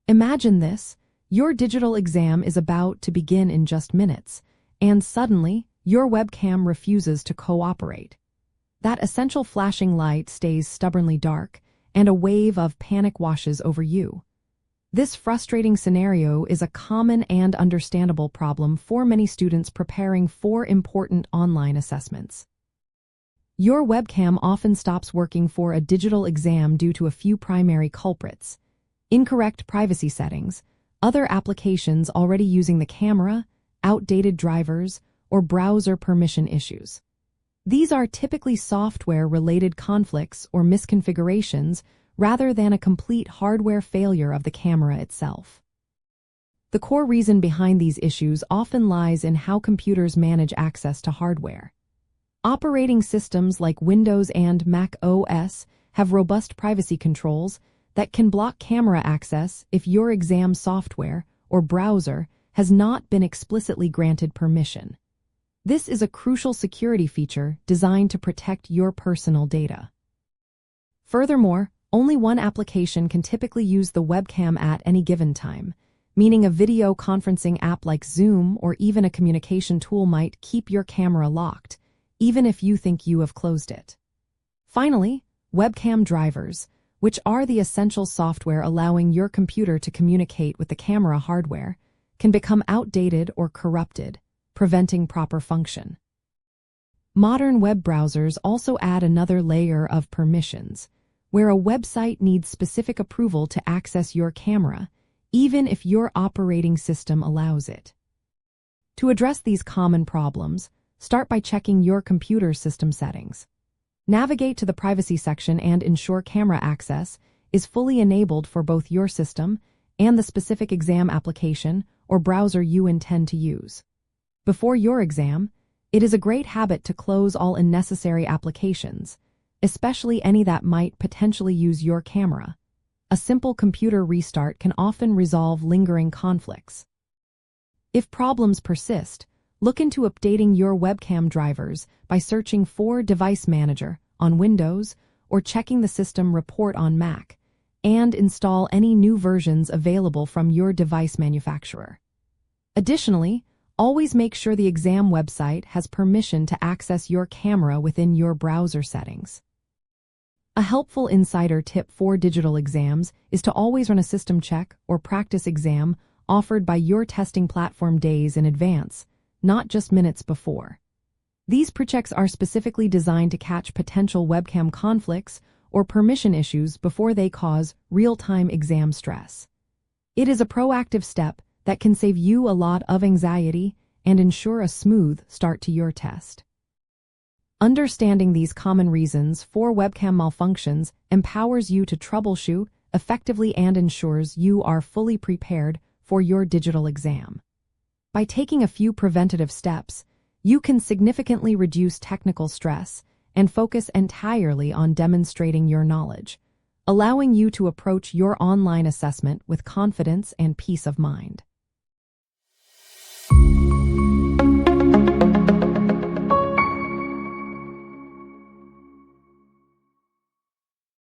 Imagine this: your digital exam is about to begin in just minutes, and suddenly, your webcam refuses to cooperate. That essential flashing light stays stubbornly dark, and a wave of panic washes over you. This frustrating scenario is a common and understandable problem for many students preparing for important online assessments. Your webcam often stops working for a digital exam due to a few primary culprits: incorrect privacy settings, other applications already using the camera, outdated drivers, or browser permission issues. These are typically software-related conflicts or misconfigurations rather than a complete hardware failure of the camera itself. The core reason behind these issues often lies in how computers manage access to hardware. Operating systems like Windows and Mac OS have robust privacy controls that can block camera access if your exam software or browser has not been explicitly granted permission. This is a crucial security feature designed to protect your personal data. Furthermore, only one application can typically use the webcam at any given time, meaning a video conferencing app like Zoom or even a communication tool might keep your camera locked, even if you think you have closed it. Finally, webcam drivers, which are the essential software allowing your computer to communicate with the camera hardware, can become outdated or corrupted, preventing proper function. Modern web browsers also add another layer of permissions, where a website needs specific approval to access your camera, even if your operating system allows it. To address these common problems, start by checking your computer system settings. Navigate to the privacy section and ensure camera access is fully enabled for both your system and the specific exam application or browser you intend to use. Before your exam, it is a great habit to close all unnecessary applications, especially any that might potentially use your camera. A simple computer restart can often resolve lingering conflicts. If problems persist, look into updating your webcam drivers by searching for Device Manager on Windows or checking the system report on Mac, and install any new versions available from your device manufacturer. Additionally, always make sure the exam website has permission to access your camera within your browser settings. A helpful insider tip for digital exams is to always run a system check or practice exam offered by your testing platform days in advance, not just minutes before. These pre-checks are specifically designed to catch potential webcam conflicts or permission issues before they cause real-time exam stress. It is a proactive step that can save you a lot of anxiety and ensure a smooth start to your test. Understanding these common reasons for webcam malfunctions empowers you to troubleshoot effectively and ensures you are fully prepared for your digital exam. By taking a few preventative steps, you can significantly reduce technical stress and focus entirely on demonstrating your knowledge, allowing you to approach your online assessment with confidence and peace of mind.